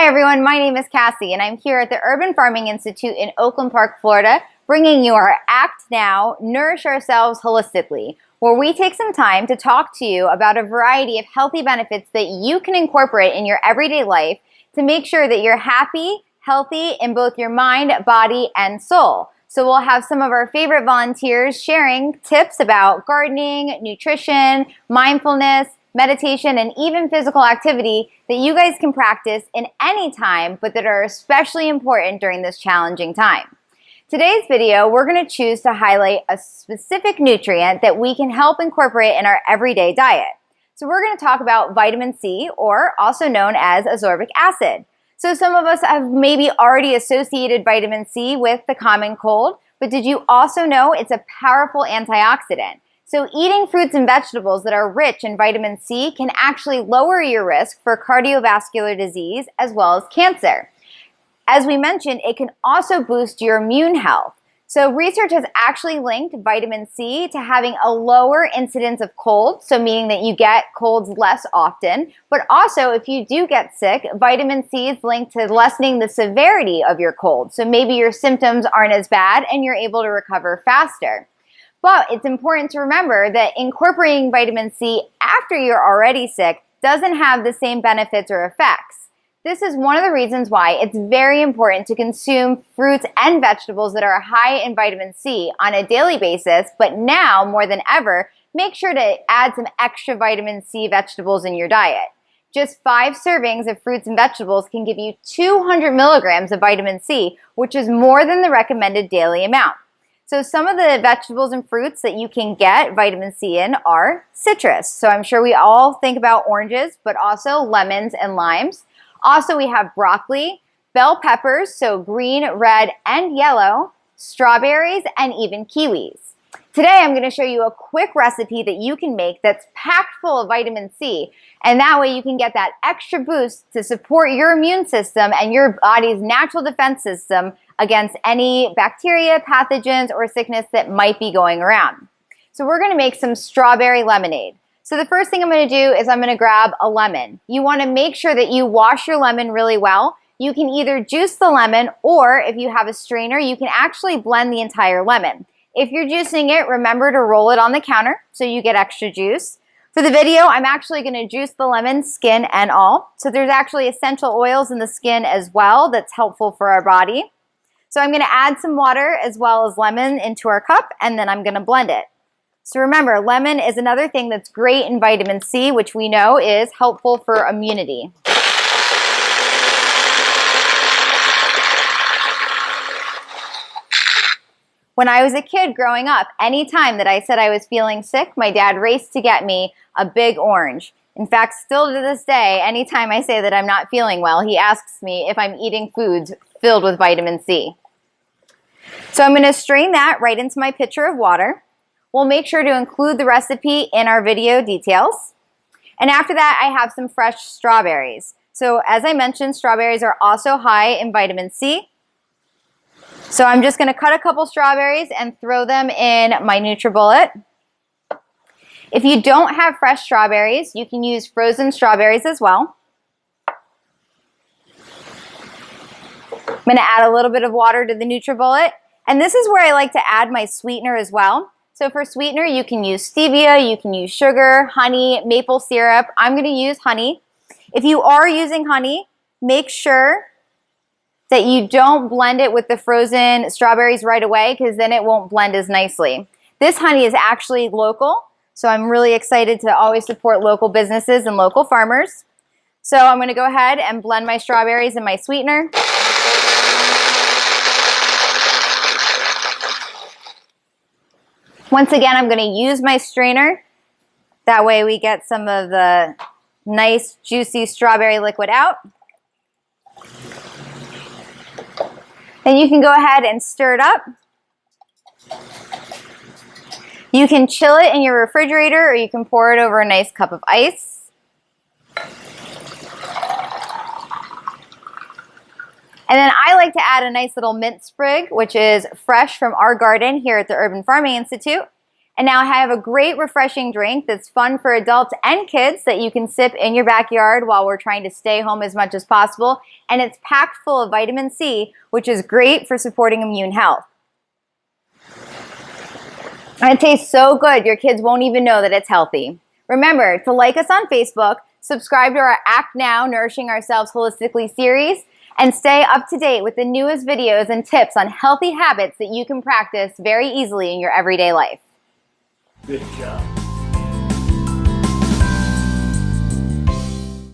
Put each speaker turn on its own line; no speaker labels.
Hi everyone, my name is Cassie and I'm here at the Urban Farming Institute in Oakland Park, Florida, bringing you our Act Now, Nourish Ourselves Holistically, where we take some time to talk to you about a variety of healthy benefits that you can incorporate in your everyday life to make sure that you're happy, healthy in both your mind, body, and soul. So we'll have some of our favorite volunteers sharing tips about gardening, nutrition, mindfulness, meditation, and even physical activity that you guys can practice in any time, but that are especially important during this challenging time. Today's video, we're going to choose to highlight a specific nutrient that we can help incorporate in our everyday diet. So we're going to talk about vitamin C, or also known as ascorbic acid. So some of us have maybe already associated vitamin C with the common cold, but did you also know it's a powerful antioxidant? So eating fruits and vegetables that are rich in vitamin C can actually lower your risk for cardiovascular disease as well as cancer. As we mentioned, it can also boost your immune health. So research has actually linked vitamin C to having a lower incidence of cold, so meaning that you get colds less often. But also, if you do get sick, vitamin C is linked to lessening the severity of your cold. So maybe your symptoms aren't as bad and you're able to recover faster. But it's important to remember that incorporating vitamin C after you're already sick doesn't have the same benefits or effects. This is one of the reasons why it's very important to consume fruits and vegetables that are high in vitamin C on a daily basis, but now more than ever, make sure to add some extra vitamin C vegetables in your diet. Just 5 servings of fruits and vegetables can give you 200 milligrams of vitamin C, which is more than the recommended daily amount. So some of the vegetables and fruits that you can get vitamin C in are citrus. So I'm sure we all think about oranges, but also lemons and limes. Also, we have broccoli, bell peppers, so green, red, and yellow, strawberries, and even kiwis. Today, I'm going to show you a quick recipe that you can make that's packed full of vitamin C, and that way you can get that extra boost to support your immune system and your body's natural defense system against any bacteria, pathogens, or sickness that might be going around. So we're going to make some strawberry lemonade. So the first thing I'm going to do is I'm going to grab a lemon. You want to make sure that you wash your lemon really well. You can either juice the lemon, or if you have a strainer, you can actually blend the entire lemon. If you're juicing it, remember to roll it on the counter so you get extra juice. For the video, I'm actually going to juice the lemon, skin and all. So there's actually essential oils in the skin as well that's helpful for our body. So I'm going to add some water as well as lemon into our cup, and then I'm going to blend it. So remember, lemon is another thing that's great in vitamin C, which we know is helpful for immunity. When I was a kid growing up, anytime that I said I was feeling sick, my dad raced to get me a big orange. In fact, still to this day, anytime I say that I'm not feeling well, he asks me if I'm eating foods filled with vitamin C. So I'm going to strain that right into my pitcher of water. We'll make sure to include the recipe in our video details. And after that, I have some fresh strawberries. So as I mentioned, strawberries are also high in vitamin C. So I'm just going to cut a couple strawberries and throw them in my NutriBullet. If you don't have fresh strawberries, you can use frozen strawberries as well. I'm going to add a little bit of water to the NutriBullet. And this is where I like to add my sweetener as well. So for sweetener, you can use stevia, you can use sugar, honey, maple syrup. I'm going to use honey. If you are using honey, make sure that you don't blend it with the frozen strawberries right away, because then it won't blend as nicely. This honey is actually local, so I'm really excited to always support local businesses and local farmers. So I'm going to go ahead and blend my strawberries and my sweetener. Once again, I'm going to use my strainer. That way we get some of the nice, juicy strawberry liquid out. Then you can go ahead and stir it up. You can chill it in your refrigerator, or you can pour it over a nice cup of ice. And then I like to add a nice little mint sprig, which is fresh from our garden here at the Urban Farming Institute. And now I have a great refreshing drink that's fun for adults and kids that you can sip in your backyard while we're trying to stay home as much as possible. And it's packed full of vitamin C, which is great for supporting immune health. And it tastes so good, your kids won't even know that it's healthy. Remember to like us on Facebook, subscribe to our Act Now Nourishing Ourselves Holistically series, and stay up to date with the newest videos and tips on healthy habits that you can practice very easily in your everyday life.
Good job.